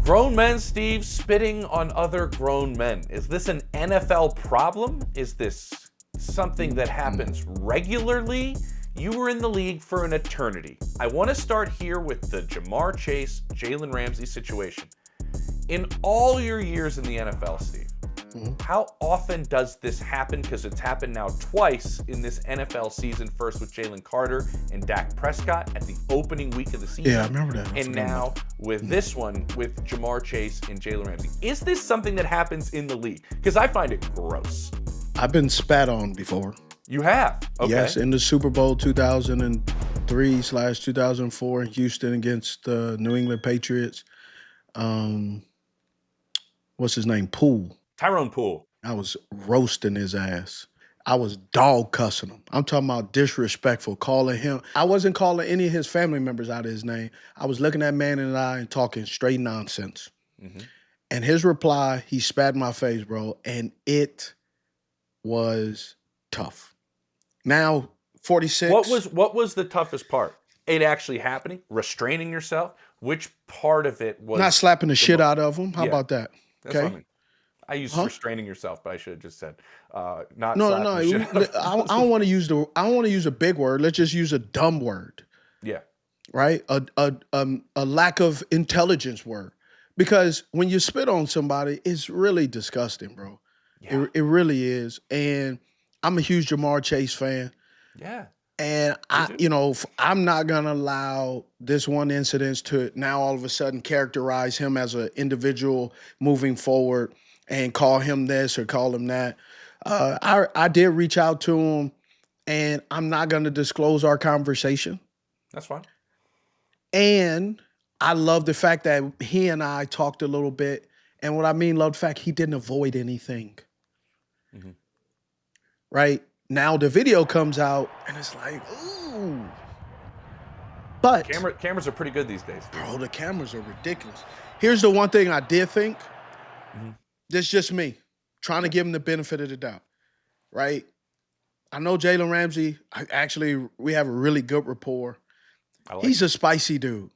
Grown men, Steve, spitting on other grown men. Is this an NFL problem? Is this something that happens regularly? You were in the league for an eternity. I want to start here with the Ja'Marr Chase, Jalen Ramsey situation. In all your years in the NFL, Steve, how often does this happen? Because it's happened now twice in this NFL season, first with Jalen Carter and Dak Prescott at the opening week of the season. Yeah, I remember that. And now with this one with Ja'Marr Chase and Jalen Ramsey. Is this something that happens in the league? Because I find it gross. I've been spat on before. You have? Okay. Yes, in the Super Bowl 2003/2004 in Houston against the New England Patriots. What's his name? Poole. Tyrone Poole. I was roasting his ass. I was dog cussing him. I'm talking about disrespectful, calling him. I wasn't calling any of his family members out of his name. I was looking at man in the eye and talking straight nonsense. Mm-hmm. And his reply, he spat in my face, bro, and it was tough. Now, 46. What was the toughest part? It actually happening? Restraining yourself? Which part of it was... Not slapping the shit out of him. How about that? That's what I mean. I used restraining yourself, but I should have just said not. No. I don't want to use a big word. Let's just use a dumb word. Yeah. Right. A lack of intelligence word, because when you spit on somebody, it's really disgusting, bro. Yeah. It really is. And I'm a huge Ja'Marr Chase fan. Yeah. And I'm not gonna allow this one incident to now all of a sudden characterize him as an individual moving forward and call him this or call him that. I did reach out to him, and I'm not gonna disclose our conversation. That's fine. And I love the fact that he and I talked a little bit, and what I mean, love the fact he didn't avoid anything. Mm-hmm. Right? Now the video comes out, and it's like, ooh. But cameras are pretty good these days. Bro, the cameras are ridiculous. Here's the one thing I did think. Mm-hmm. This is just me trying to give him the benefit of the doubt, right? I know Jalen Ramsey. We have a really good rapport. He's a spicy dude.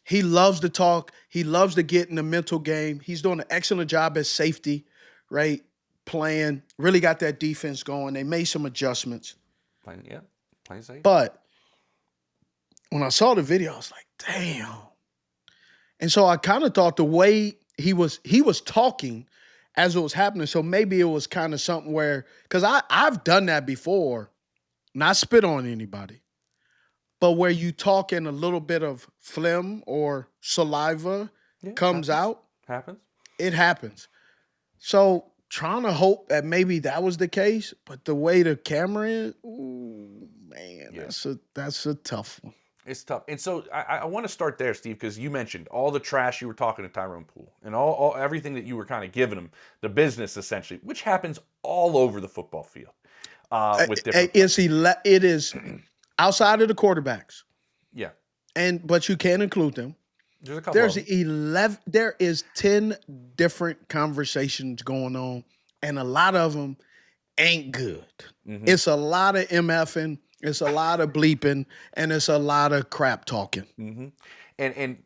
He loves to talk. He loves to get in the mental game. He's doing an excellent job as safety, right? Playing, really got that defense going. They made some adjustments. Playing safe. But when I saw the video, I was like, damn. And so I kind of thought the way he was talking as it was happening, so maybe it was kind of something where, because I've done that before, not spit on anybody, but where you talk and a little bit of phlegm or saliva comes out. Happens. It happens. So trying to hope that maybe that was the case, but the way the camera is, ooh, man, that's a tough one. It's tough. And so I want to start there, Steve, because you mentioned all the trash you were talking to Tyrone Poole and all everything that you were kind of giving him, the business essentially, which happens all over the football field. With different it is outside of the quarterbacks. Yeah. But you can include them. There's a couple. There is 10 different conversations going on, and a lot of them ain't good. Mm-hmm. It's a lot of MFing, it's a lot of bleeping, and it's a lot of crap talking. Mm-hmm. And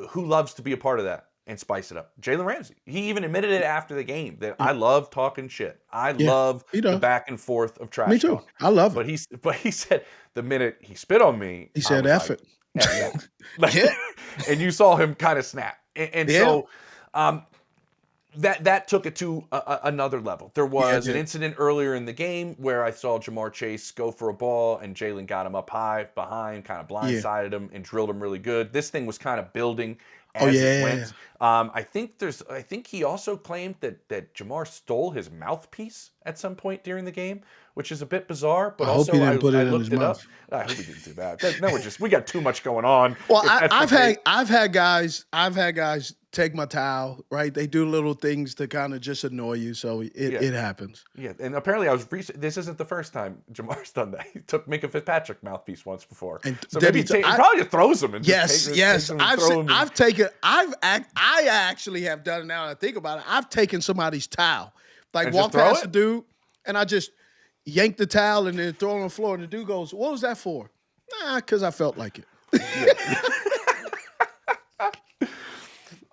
who loves to be a part of that and spice it up? Jalen Ramsey. He even admitted it after the game that I love talking shit. I love the back and forth of trash. Me too. Talk. I love it. But he said the minute he spit on me, he said F it. And you saw him kind of snap. So that took it to another level. There was an incident earlier in the game where I saw Ja'Marr Chase go for a ball and Jalen got him up high behind, kind of blindsided him and drilled him really good. This thing was kind of building as it went. I think he also claimed that Ja'Marr stole his mouthpiece at some point during the game, which is a bit bizarre. But I hope he didn't put it in his mouth. I hope he didn't do that. No, we got too much going on. Well, I've had guys take my towel, right? They do little things to kind of just annoy you, so it happens. Yeah, and apparently this isn't the first time Jamar's done that. He took Minka Fitzpatrick mouthpiece once before. And so maybe he probably just throws him. And yes. I actually have done it now that I think about it. I've taken somebody's towel, like walk past a dude, and I just yank the towel and then throw it on the floor, and the dude goes, "What was that for?" Nah, because I felt like it.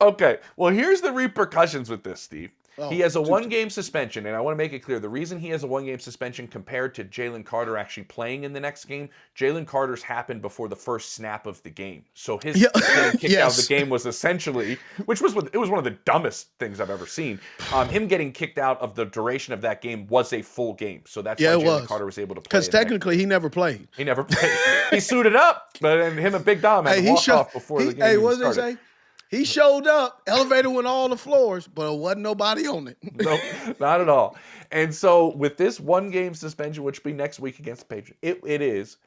Okay, well, here's the repercussions with this, Steve. He has a two- one-game suspension, and I want to make it clear, the reason he has a one-game suspension compared to Jalen Carter actually playing in the next game, Jalen Carter's happened before the first snap of the game. So his getting kicked out of the game was essentially, it was one of the dumbest things I've ever seen. Him getting kicked out of the duration of that game was a full game. So that's why Jalen Carter was able to play. Because technically he never played. He never played. He suited up, but then him and Big Dom had to walk off before the game even started. Say? He showed up, elevator went all the floors, but there wasn't nobody on it. No, not at all. And so with this one-game suspension, which will be next week against the Patriots, it is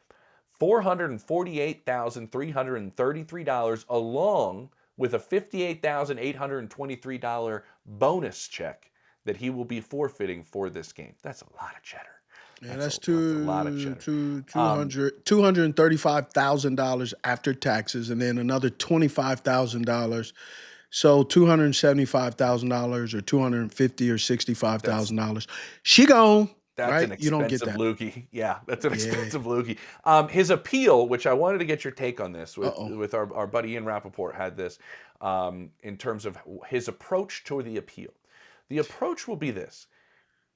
$448,333 along with a $58,823 bonus check that he will be forfeiting for this game. That's a lot of cheddar. Yeah, that's a lot of cheddar. $235,000 after taxes, and then another $25,000. So $275,000 or $250,000 or $65,000. She gone. That's right? An expensive you don't get that. loogie. Yeah, that's an expensive loogie. His appeal, which I wanted to get your take on this with our buddy Ian Rappaport had this in terms of his approach to the appeal. The approach will be this.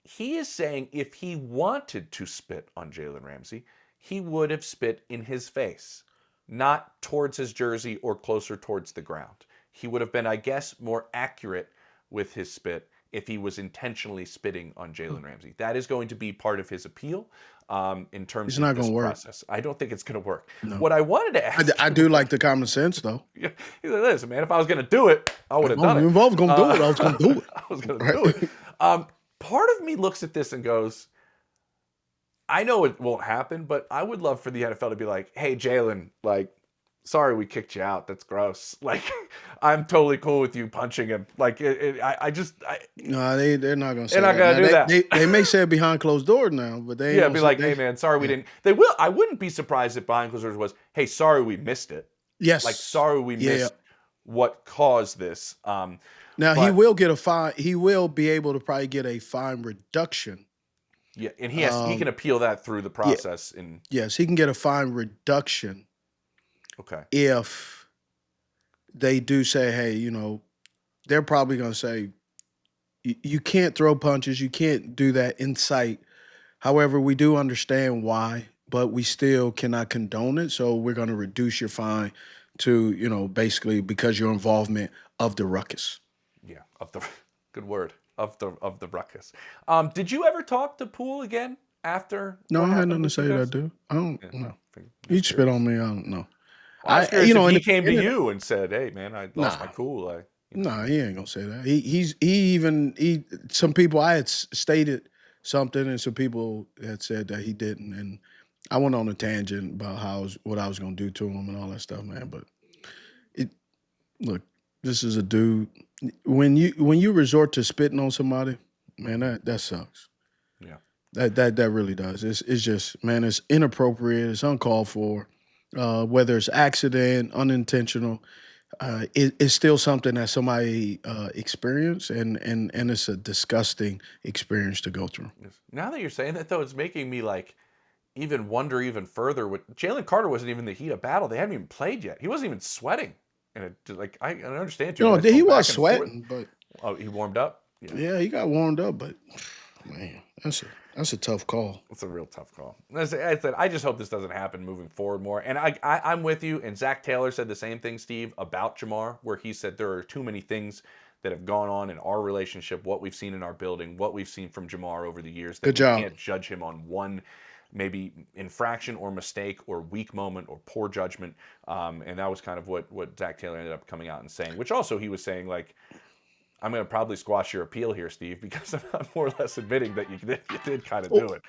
He is saying if he wanted to spit on Jalen Ramsey, he would have spit in his face, not towards his jersey or closer towards the ground. He would have been, I guess, more accurate with his spit if he was intentionally spitting on Jalen Ramsey. That is going to be part of his appeal in terms of this process. I don't think it's going to work. No. What I wanted to ask I do like the common sense, though. Yeah, listen, man, if I was going to do it, I would have done it. If I was going to do it, I was going to do it. I was going to do it. Part of me looks at this and goes, I know it won't happen, but I would love for the NFL to be like, hey, Jalen, like, sorry we kicked you out. That's gross. Like, I'm totally cool with you punching him. Like, no, they're not going to say that. They're not going to do that. They may say it behind closed doors now, but they be like, hey, man, sorry we didn't. They will. I wouldn't be surprised if behind closed doors was, hey, sorry we missed it. Yes. Like, sorry we missed what caused this. Now, he will get a fine. He will be able to probably get a fine reduction. Yeah, and he can appeal that through the process. Yes, he can get a fine reduction. Okay. If they do say, hey, they're probably going to say, you can't throw punches. You can't do that in sight. However, we do understand why, but we still cannot condone it. So we're going to reduce your fine to, basically because your involvement of the ruckus. Yeah, good word, of the ruckus. Did you ever talk to Poole again after? No, I had nothing to say that, dude. I don't know. You spit on me, I don't know. He came to you and said, "Hey, man, I lost my cool." No, he ain't gonna say that. He some people I had stated something, and some people had said that he didn't, and I went on a tangent about what I was gonna do to him and all that stuff, man. But look, this is a dude. When you resort to spitting on somebody, man, that sucks. Yeah, that really does. It's just, man, it's inappropriate. It's uncalled for. Whether it's accident, unintentional, it's still something that somebody experienced, and it's a disgusting experience to go through. Now that you're saying that, though, it's making me even wonder even further. Jalen Carter wasn't even in the heat of battle. They hadn't even played yet. He wasn't even sweating. And I understand too. He was sweating, but he warmed up. Yeah, he got warmed up, but man, that's a tough call. It's a real tough call. As I said, I just hope this doesn't happen moving forward more. And I'm with you. And Zach Taylor said the same thing, Steve, about Jamar, where he said there are too many things that have gone on in our relationship, what we've seen in our building, what we've seen from Jamar over the years. That we can't judge him on one maybe infraction or mistake or weak moment or poor judgment. And that was kind of what Zach Taylor ended up coming out and saying, which also he was saying, like, I'm going to probably squash your appeal here, Steve, because I'm more or less admitting that you did kind of do it.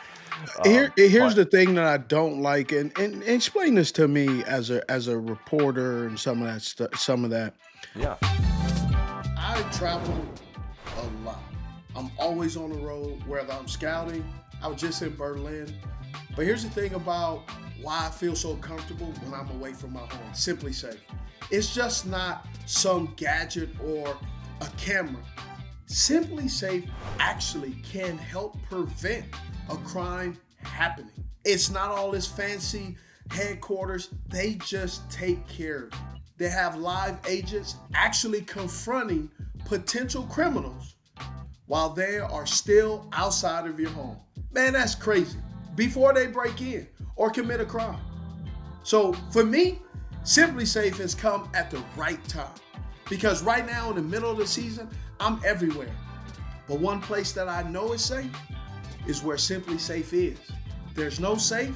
Here's the thing that I don't like, and explain this to me as a reporter and some of that. Yeah. I travel a lot. I'm always on the road, whether I'm scouting. I was just in Berlin. But here's the thing about why I feel so comfortable when I'm away from my home. Simply Safe. It's just not some gadget or a camera. Simply Safe actually can help prevent a crime happening. It's not all this fancy headquarters. They just take care of it. they have live agents actually confronting potential criminals while they are still outside of your home. Man, that's crazy. Before they break in or commit a crime. So for me, Simply Safe has come at the right time. Because right now in the middle of the season, I'm everywhere. But one place that I know is safe is where Simply Safe is. There's no safe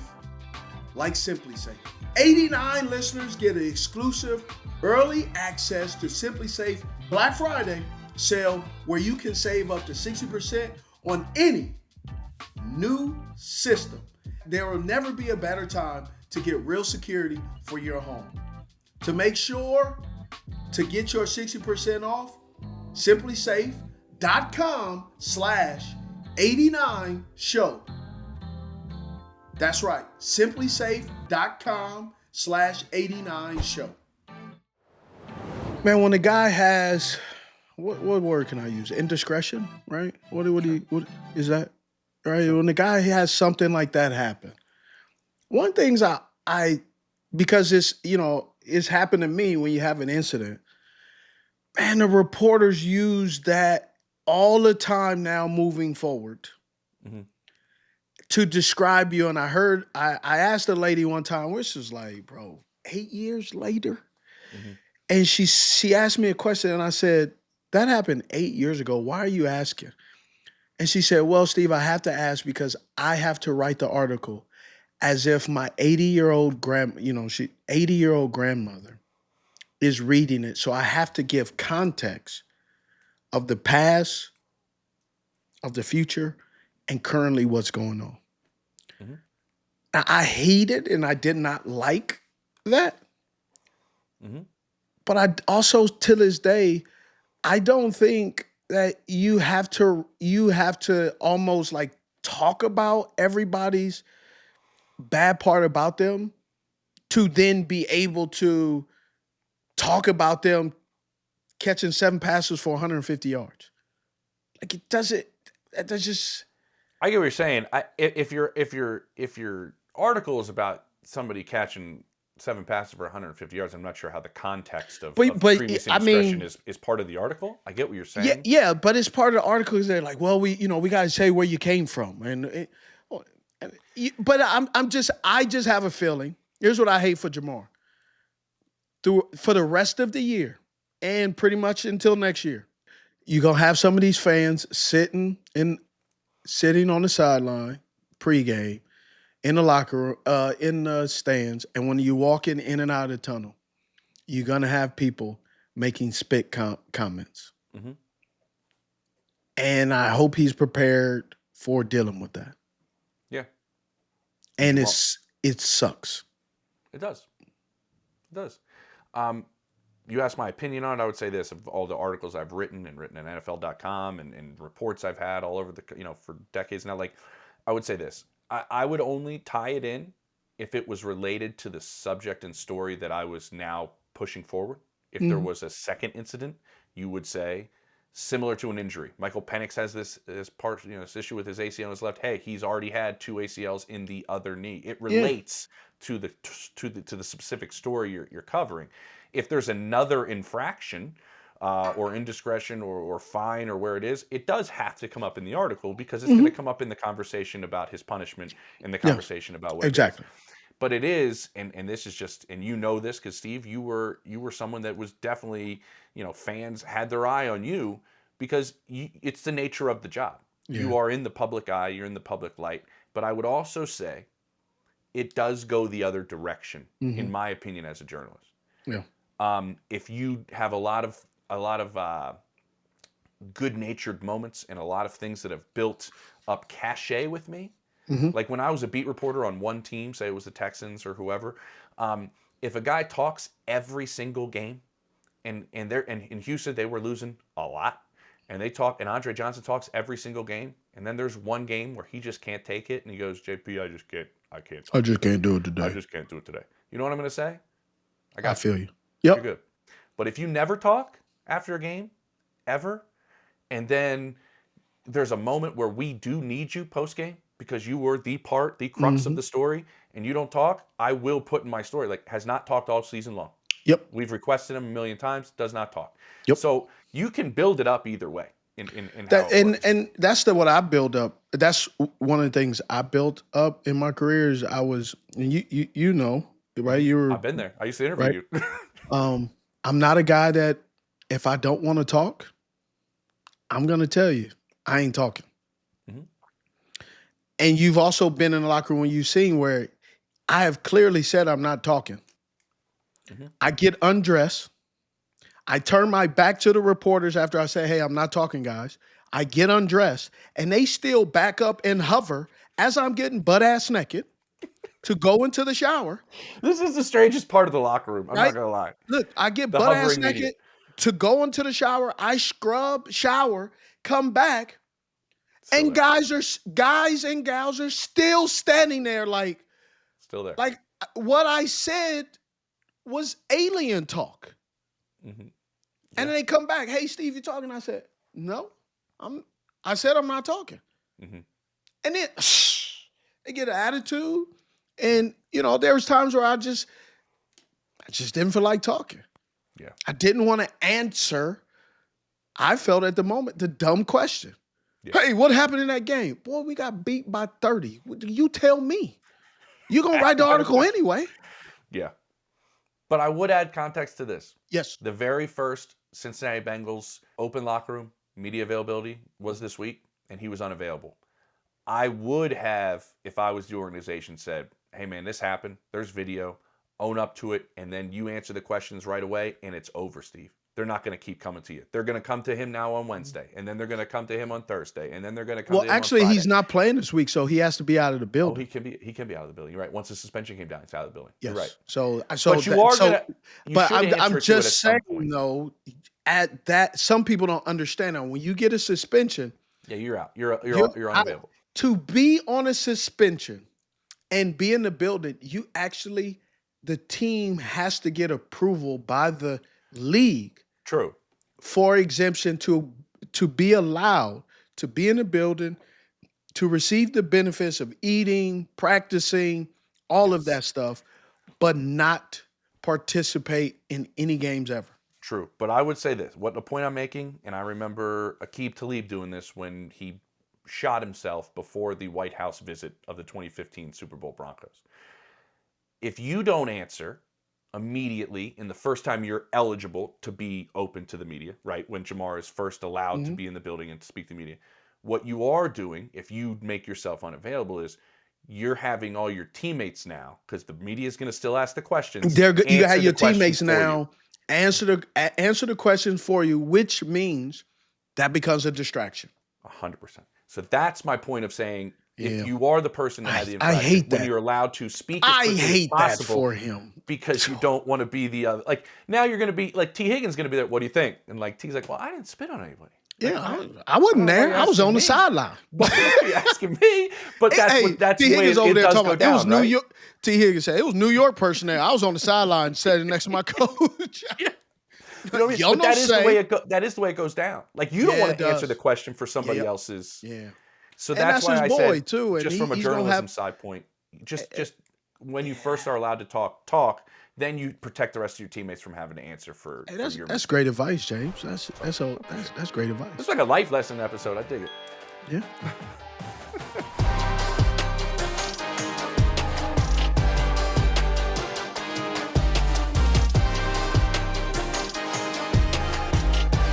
like Simply Safe. 89 listeners get an exclusive early access to Simply Safe Black Friday sale where you can save up to 60% on any new system. There will never be a better time to get real security for your home. To make sure to get your 60% off, simplysafe.com/89show. That's right, simplysafe.com/89show. Man, when a guy has, what word can I use? Indiscretion, right? What is that? Right? When the guy has something like that happen. One things I because it's happened to me when you have an incident. Man, the reporters use that all the time now moving forward to describe you. And I asked a lady one time, which was like, bro, 8 years later? And she asked me a question and I said, that happened 8 years ago. Why are you asking? And she said, well, Steve, I have to ask because I have to write the article as if my 80-year-old grandmother is reading it. So I have to give context of the past, of the future, and currently what's going on. Now, I hated and I did not like that. But I also, to this day, I don't think that you have to almost like talk about everybody's bad part about them to then be able to talk about them catching 7 passes for 150 yards. Like that's just. I get what you're saying. If your article is about somebody catching 7 passes for 150 yards, I'm not sure how the context of previous indiscretion is part of the artitle. I get what you're saying. Yeah, but it's part of the article. Is they're like, well, we got to say where you came from, but I just have a feeling. Here's what I hate for Jamar. For the rest of the year and pretty much until next year, you're gonna have some of these fans sitting on the sideline pregame, in the locker room, in the stands, and when you walk in and out of the tunnel, you're gonna have people making spit comments. And I hope he's prepared for dealing with that. Yeah. And it sucks. It does. You asked my opinion on it. I would say this: of all the articles I've written at NFL.com and reports I've had all over for decades now, like I would say this: I would only tie it in if it was related to the subject and story that I was now pushing forward. If there was a second incident, you would say similar to an injury. Michael Penix has this issue with his ACL on his left. Hey, he's already had 2 ACLs in the other knee. It relates to the specific story you're covering. If there's another infraction or indiscretion or fine or where it is, it does have to come up in the article because it's going to come up in the conversation about his punishment and the conversation about what exactly. But it is, and this is just, and you know this because Steve, you were someone that was definitely, fans had their eye on you because it's the nature of the job. Yeah. You are in the public eye, you're in the public light. But I would also say it does go the other direction, in my opinion, as a journalist. Yeah. If you have a lot of good-natured moments and a lot of things that have built up cachet with me. Like when I was a beat reporter on one team, say it was the Texans or whoever, if a guy talks every single game, and in Houston they were losing a lot, and Andre Johnson talks every single game, and then there's one game where he just can't take it, and he goes, JP, I just can't do it today. I just can't do it today. You know what I'm going to say? I feel you. Yep. You're good. But if you never talk after a game, ever, and then there's a moment where we do need you post-game, because you were the crux of the story, and you don't talk, I will put in my story, like, has not talked all season long. Yep. We've requested him a million times, does not talk. Yep. So you can build it up either way in how it works. And that's what I built up. That's one of the things I built up in my career is I was, and you know, right? You were. I've been there. I used to interview you. I'm not a guy that if I don't want to talk, I'm going to tell you, I ain't talking. Mm-hmm. And you've also been in the locker room when you've seen where I have clearly said I'm not talking. Mm-hmm. I get undressed. I turn my back to the reporters after I say, hey, I'm not talking, guys. I get undressed, and they still back up and hover as I'm getting butt-ass naked to go into the shower. This is the strangest part of the locker room. I'm not going to lie. Look, I get butt-ass naked to go into the shower. I scrub, shower, come back, and guys and gals are still standing there like. Still there. Like what I said was alien talk. Mm-hmm. Yeah. And then they come back. Hey, Steve, you talking? I said, no, I said I'm not talking. Mm-hmm. And then they get an attitude. And, there was times where I just didn't feel like talking. Yeah. I didn't want to answer. I felt at the moment the dumb question. Yeah. Hey, what happened in that game? Boy, we got beat by 30. You tell me. You're going to write the article anyway. Yeah. But I would add context to this. Yes. The very first Cincinnati Bengals open locker room media availability was this week, and he was unavailable. I would have, if I was the organization, said, hey, man, this happened. There's video. Own up to it, and then you answer the questions right away, and it's over, Steve. They're not going to keep coming to you. They're going to come to him now on Wednesday, and then they're going to come to him on Thursday, and then they're going to come to him on Friday. He's not playing this week, so he has to be out of the building. Oh, he can be out of the building. You're right. Once the suspension came down, he's out of the building. Yes. You're right. But I'm just saying, though, at that, some people don't understand that when you get a suspension. Yeah, you're out. You're unavailable. To be on a suspension and be in the building, the team has to get approval by the league. True. For exemption to be allowed to be in the building, to receive the benefits of eating, practicing, all of that stuff, but not participate in any games ever. True. But I would say this, what the point I'm making, and I remember Aqib Talib doing this when he shot himself before the White House visit of the 2015 Super Bowl Broncos. If you don't answer immediately in the first time you're eligible to be open to the media, right, when Jamar is first allowed to be in the building and to speak to the media, what you are doing, if you make yourself unavailable, is you're having all your teammates now, because the media is going to still ask the questions. You have your teammates now answer the questions for you, which means that becomes a distraction. 100%. So that's my point of saying, if you are the person that had the I hate that. when you're allowed to speak, I hate that for him because you don't want to be the other. Like now, you're going to be like T. Higgins going to be there. What do you think? And like T's like, well, I didn't spit on anybody. Yeah, I wasn't there. I was on the sideline. You're asking me, but that's T. the way Higgins over there talking go down, it was right? New York. T. Higgins said it was New York personnel. I was on the sideline standing next to my coach. Yeah. You know what I mean? But that is the way it goes down. Like you don't want to answer the question for somebody else's. Yeah. So that's why I said, too, just from a journalism side point, just when you first are allowed to talk, then you protect the rest of your teammates from having to answer for your. That's great advice, James. That's great advice. It's like a life lesson episode. I dig it. Yeah.